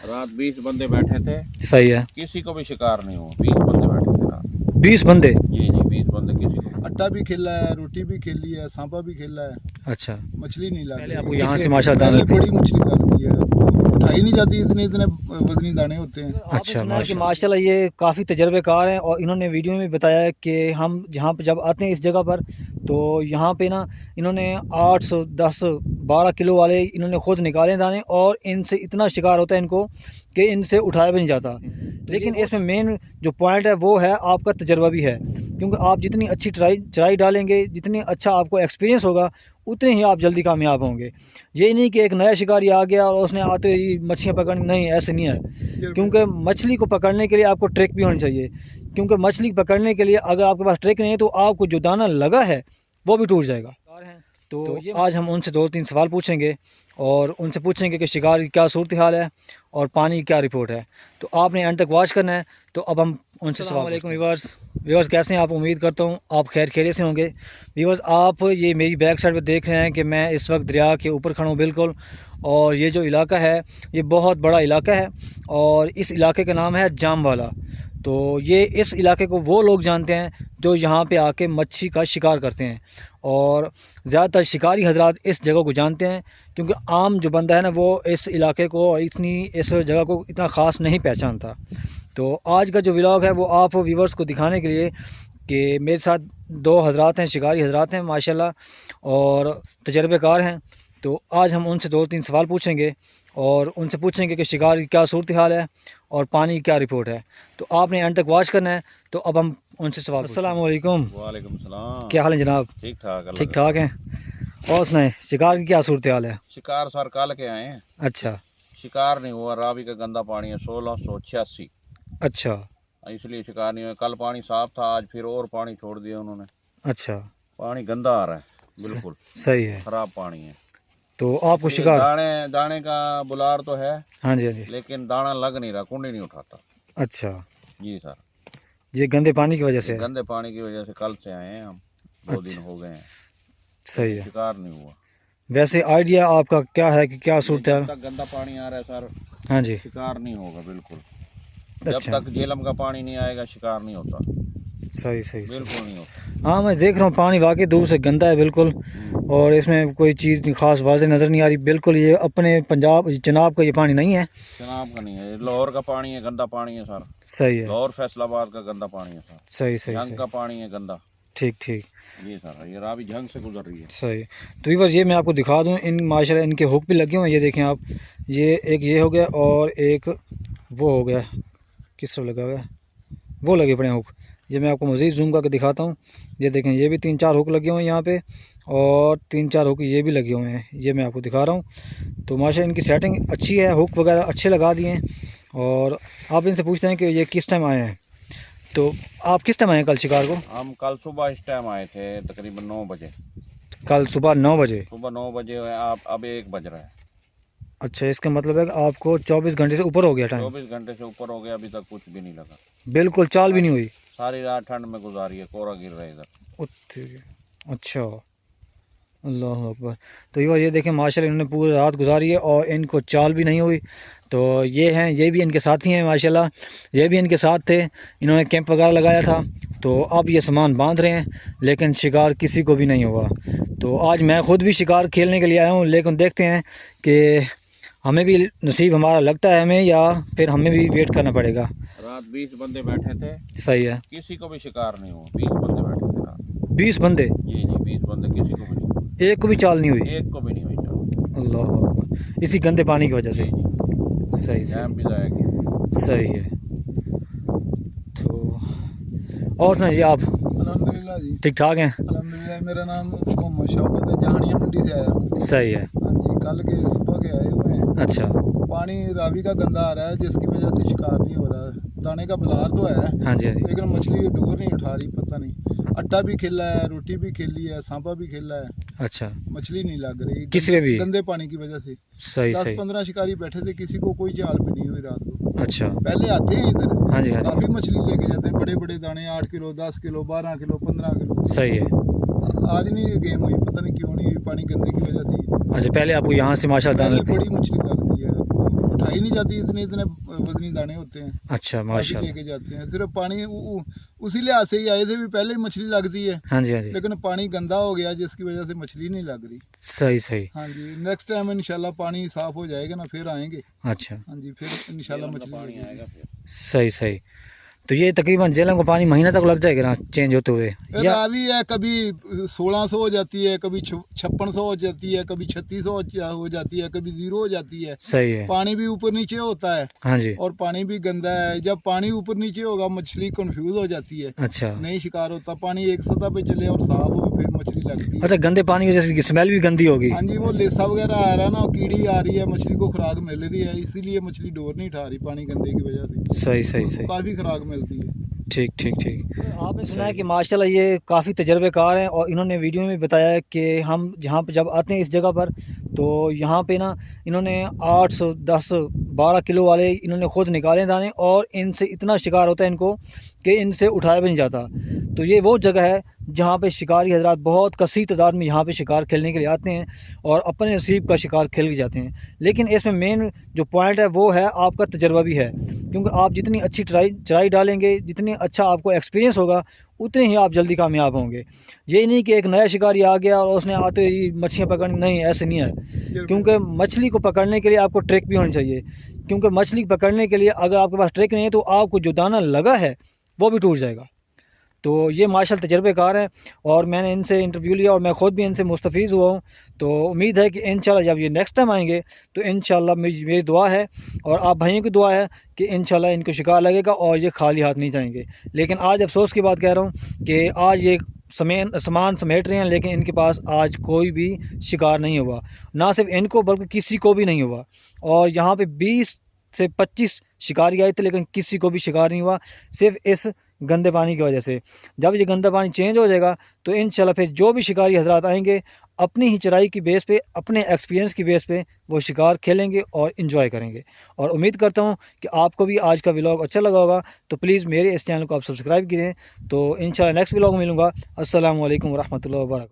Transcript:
रात 20 बंदे बैठे थे। सही है। किसी को भी शिकार नहीं हुआ। 20 बंदे बैठे थे रात। 20 बंदे? जी जी, 20 बंदे, किसी को। अट्टा भी खेला है, रोटी भी खेली है, सांपा भी खेला है, अच्छा। मछली नहीं लग पहले रही। आपको यहाँ से माशाल्लाह पहले दाना बड़ी मछली लगती है, उठाई नहीं जाती, इतने इतने वजनी दाने होते हैं। अच्छा माशाल्लाह ये काफ़ी तजर्बेकार हैं और इन्होंने वीडियो में बताया कि हम जहाँ पे जब आते हैं इस जगह पर तो यहाँ पे ना इन्होंने 800 10 12 किलो वाले इन्होंने ख़ुद निकाले दाने और इनसे इतना शिकार होता है इनको कि इनसे उठाया भी नहीं जाता। लेकिन इसमें मेन जो पॉइंट है वो है आपका तजर्बा भी है, क्योंकि आप जितनी अच्छी चराई डालेंगे, जितनी अच्छा आपको एक्सपीरियंस होगा, उतने ही आप जल्दी कामयाब होंगे। ये नहीं कि एक नया शिकारी आ गया और उसने आते ही मछलियाँ पकड़नी, नहीं ऐसे नहीं है। क्योंकि मछली को पकड़ने के लिए आपको ट्रिक भी होनी चाहिए, क्योंकि मछली पकड़ने के लिए अगर आपके पास ट्रिक नहीं है तो आपको जो दाना लगा है वो भी टूट जाएगा। तो आज हम उनसे 2-3 सवाल पूछेंगे और उनसे पूछेंगे कि शिकार की क्या सूरत हाल है और पानी की क्या रिपोर्ट है। तो आपने एंड तक वॉच करना है। तो अब हम उनसे सवाल। अस्सलाम वालेकुम व्यूअर्स, कैसे हैं आप? उम्मीद करता हूँ आप खैरियत से होंगे। व्यूअर्स, आप ये मेरी बैक साइड पे देख रहे हैं कि मैं इस वक्त दरिया के ऊपर खड़ा हूँ बिल्कुल, और ये जो इलाका है ये बहुत बड़ा इलाका है और इस इलाके का नाम है जामवाला। तो ये इस इलाके को वो लोग जानते हैं जो यहाँ पे आके मच्छी का शिकार करते हैं, और ज़्यादातर शिकारी हजरात इस जगह को जानते हैं, क्योंकि आम जो बंदा है ना वो इस इलाके को इस जगह को इतना ख़ास नहीं पहचानता। तो आज का जो व्लॉग है वो आप व्यूवर्स को दिखाने के लिए कि मेरे साथ 2 हजरात हैं, शिकारी हजरात हैं माशाल्लाह, और तजर्बेकार हैं। तो आज हम उनसे 2-3 सवाल पूछेंगे और उनसे पूछेंगे कि शिकार की क्या सूरत हाल है और पानी की क्या रिपोर्ट है। तो आपने एंड तक वॉच करना है। तो अब हम उनसे सवाल। अस्सलाम वालेकुम। वालेकुम सलाम। क्या हाल है जनाब? ठीक ठाक। ठीक ठाक हैं। और सुनाएं, शिकार की क्या सूरत हाल है? शिकार सर कल के आए हैं। अच्छा शिकार नहीं हुआ। रावी का गंदा पानी है, 1686। अच्छा इसलिए शिकार नहीं हुआ। कल पानी साफ था, आज फिर और पानी छोड़ दिया उन्होंने। अच्छा। पानी गंदा आ रहा है, बिल्कुल सही है। खराब पानी है। तो आपको शिकार दाने का बुलार तो है। हाँ जी हाँ जी। लेकिन दाना लग नहीं रहा, कुंडी नहीं उठाता। अच्छा जी सर, ये गंदे पानी की वजह से? गंदे पानी की वजह से कल से आए हैं हम। 2 दिन हो गए हैं। सही है। शिकार नहीं हुआ। वैसे आइडिया आपका क्या है कि क्या सूरत है? जब तक गंदा पानी आ रहा है सर, हाँ जी, शिकार नहीं होगा बिल्कुल। अच्छा। जब तक झेलम का पानी नहीं आएगा शिकार नहीं होता। सही सही बिल्कुल नहीं होता। हाँ, मैं देख रहा हूँ पानी वाकई दूर से गंदा है बिल्कुल, और इसमें कोई चीज़ खास वाज़ेह नज़र नहीं आ रही बिल्कुल। ये अपने पंजाब जनाब का ये पानी नहीं है। जनाब का नहीं है, लाहौर का पानी है, गंदा पानी है सर। सही है। लाहौर फैसलाबाद का गंदा पानी है सर। सही सही झंग सही। का पानी है गंदा। ठीक ठीक। जी सर, ये रावी झंग से गुजर रही है। सही। तो बस ये मैं आपको दिखा दूँ, इन माशाल्लाह इनके हुक भी लगे हुए हैं। ये देखें आप, ये एक ये हो गया और एक वो हो गया, किस तरह लगा हुआ है, वो लगे पड़े हैं हुक। ये मैं आपको मज़ीद जूम करके दिखाता हूँ। ये देखें, ये भी 3-4 हुक लगे हुए हैं यहाँ पे, और 3-4 हुक ये भी लगे हुए हैं। ये मैं आपको दिखा रहा हूँ। तो माशाल्लाह इनकी सेटिंग अच्छी है, हुक वगैरह अच्छे लगा दिए हैं। और आप इनसे पूछते हैं कि ये किस टाइम आए हैं। तो आप किस टाइम आए हैं कल शिकार को? हम कल सुबह इस टाइम आए थे, तकरीबन 9 बजे। कल सुबह 9 बजे? सुबह 9 बजे है, आप अब 1 बज रहा है। अच्छा, इसका मतलब है कि आपको 24 घंटे से ऊपर हो गया टाइम? 24 घंटे से ऊपर हो गया, अभी तक कुछ भी नहीं लगा। बिल्कुल चाल भी नहीं हुई? सारी रात ठंड में गुजारी है, कोहरा गिर रहा है इधर। अच्छा, अल्लाह अकबर। तो ये देखें माशाल्लाह इन्होंने पूरी रात गुजारी है और इनको चाल भी नहीं हुई। तो ये हैं, ये भी इनके साथी हैं माशाल्लाह, ये भी इनके साथ थे। इन्होंने कैंप वगैरह लगाया था। तो अब ये सामान बांध रहे हैं, लेकिन शिकार किसी को भी नहीं हुआ। तो आज मैं ख़ुद भी शिकार खेलने के लिए आया हूँ, लेकिन देखते हैं कि हमें भी नसीब हमारा लगता है हमें, या फिर हमें भी वेट करना पड़ेगा। रात 20 बंदे बैठे थे। सही है। किसी को भी शिकार नहीं हुआ। 20 बंदे बैठे थे रात। 20 बंदे? जी जी, 20 बंदे, किसी को भी नहीं। एक को भी चाल नहीं हुई? एक को भी नहीं हुई चाल। अल्लाह अकबर। इसी गंदे पानी की वजह से? सही टाइम भी सही जाएगी। सही है। तो और सुनाइए आप? अल्हम्दुलिल्लाह जी, ठीक ठाक हैं? अल्हम्दुलिल्लाह। मेरा नाम मोहम्मद शौकत है, जहानिया मंडी से आया हूँ। सही है। हाँ जी, कल के सुबह के आए हुए हैं। अच्छा। पानी रावी का गंदा आ रहा है, जिसकी वजह से शिकार नहीं हो रहा है। दाने का बुलार तो है, हाँ जी हाँ जी। लेकिन मछली डूर नहीं उठा रही, पता नहीं। अट्टा भी खेला है, रोटी भी खेली है, सांपा भी खेला है, अच्छा, मछली नहीं लग रही। किसी में भी? गंदे पानी की वजह से। सही सही। 10-15 शिकारी बैठे थे, किसी को कोई चाल भी नहीं हुई रात को। अच्छा। पहले आते हैं इधर, हाँ जी हाँ जी। काफ़ी मछली लेके जाते हैं, बड़े बड़े दाने, 8 किलो, 10 किलो, 12 किलो, 15 किलो। सही है। आज नहीं गेम हुई, पता नहीं क्यों नहीं हुई, पानी गंदे की वजह से। अच्छा, पहले आपको यहाँ से माशाल्लाह पहले दाना बड़ी मछली लगती है, उठाई नहीं जाती, इतने इतने वजनी दाने होते हैं। अच्छा काफी माशाल्लाह। लेके जाते हैं, सिर्फ पानी उसी लिहाज से ही आए थे भी, पहले ही मछली लगती है हाँ जी हाँ जी, लेकिन पानी गंदा हो गया जिसकी वजह से मछली नहीं लग रही। सही सही। हाँ जी, नेक्स्ट टाइम इंशाल्लाह पानी साफ हो जाएगा ना, फिर आएंगे। अच्छा हाँ जी, फिर इंशाल्लाह मछली पानी लगेगी। आएगा फिर। सही सही। तो ये तकरीबन जेलम को पानी महीना तक लग जाएगा ना चेंज होते हुए, या रावी है, कभी 1600 हो जाती है, कभी 5600 हो जाती है, कभी 3600 हो जाती है, कभी 0 हो जाती है। सही है। पानी भी ऊपर नीचे होता है हाँ जी। और पानी भी गंदा है। जब पानी ऊपर नीचे होगा मछली कंफ्यूज हो जाती है, अच्छा नहीं शिकार होता। पानी एक सतह पे चले और साफ हो फिर मछली लगती है। अच्छा, गंदे पानी की वजह से स्मेल भी गंदी होगी। हाँ जी, वो लेसा वगैरह आ रहा है ना, कीड़ी आ रही है, मछली को खुराक मिल रही है, इसीलिए मछली डोर नहीं उठा रही पानी गंदे की वजह से। सही सही उसको सही। काफी खुराक मिलती है। ठीक ठीक ठीक। आपने सुना है कि माशाल्लाह ये काफ़ी तजर्बेकार हैं और इन्होंने वीडियो में बताया है कि हम जहाँ पे जब आते हैं इस जगह पर, तो यहाँ पे ना इन्होंने 800 10 12 किलो वाले इन्होंने ख़ुद निकाले दाने, और इनसे इतना शिकार होता है इनको कि इनसे उठाया भी नहीं जाता। तो ये वो जगह है जहाँ पे शिकारी हजरात बहुत कसीर तादाद में यहाँ पे शिकार खेलने के लिए आते हैं और अपने नसीब का शिकार खेल के जाते हैं। लेकिन इसमें मेन जो पॉइंट है वो है आपका तजर्बा भी है, क्योंकि आप जितनी अच्छी चराई डालेंगे, जितनी अच्छा आपको एक्सपीरियंस होगा, उतने ही आप जल्दी कामयाब होंगे। ये नहीं कि एक नया शिकारी आ गया और उसने आते ही मछलियाँ पकड़नी, नहीं, ऐसे नहीं है। क्योंकि मछली को पकड़ने के लिए आपको ट्रिक भी होनी चाहिए, क्योंकि मछली पकड़ने के लिए अगर आपके पास ट्रिक नहीं है तो आपको जो दाना लगा है वो भी टूट जाएगा। तो ये माशाल्लाह तजर्बेकार हैं और मैंने इनसे इंटरव्यू लिया और मैं ख़ुद भी इनसे मुस्तफ़ीज़ हुआ हूँ। तो उम्मीद है कि इंशाल्लाह जब ये नेक्स्ट टाइम आएंगे तो इंशाल्लाह मेरी दुआ है और आप भाइयों की दुआ है कि इंशाल्लाह इनको शिकार लगेगा और ये खाली हाथ नहीं जाएंगे। लेकिन आज अफसोस की बात कह रहा हूँ कि आज ये सामान समेट रहे हैं, लेकिन इनके पास आज कोई भी शिकार नहीं हुआ, ना सिर्फ इनको बल्कि किसी को भी नहीं हुआ। और यहाँ पे 20 से 25 शिकारी आए थे लेकिन किसी को भी शिकार नहीं हुआ, सिर्फ इस गंदे पानी की वजह से। जब ये गंदा पानी चेंज हो जाएगा तो इंशाल्लाह फिर जो भी शिकारी हजरात आएंगे अपनी ही चराई की बेस पे, अपने एक्सपीरियंस की बेस पे वो शिकार खेलेंगे और इन्जॉय करेंगे। और उम्मीद करता हूँ कि आपको भी आज का व्लॉग अच्छा लगा होगा, तो प्लीज़ मेरे इस चैनल को आप सब्सक्राइब कीजिए। तो इंशाल्लाह नेक्स्ट व्लॉग में मिलूँगा। अस्सलामु अलैकुम वरहमतुल्लाहि वबरकातुहू।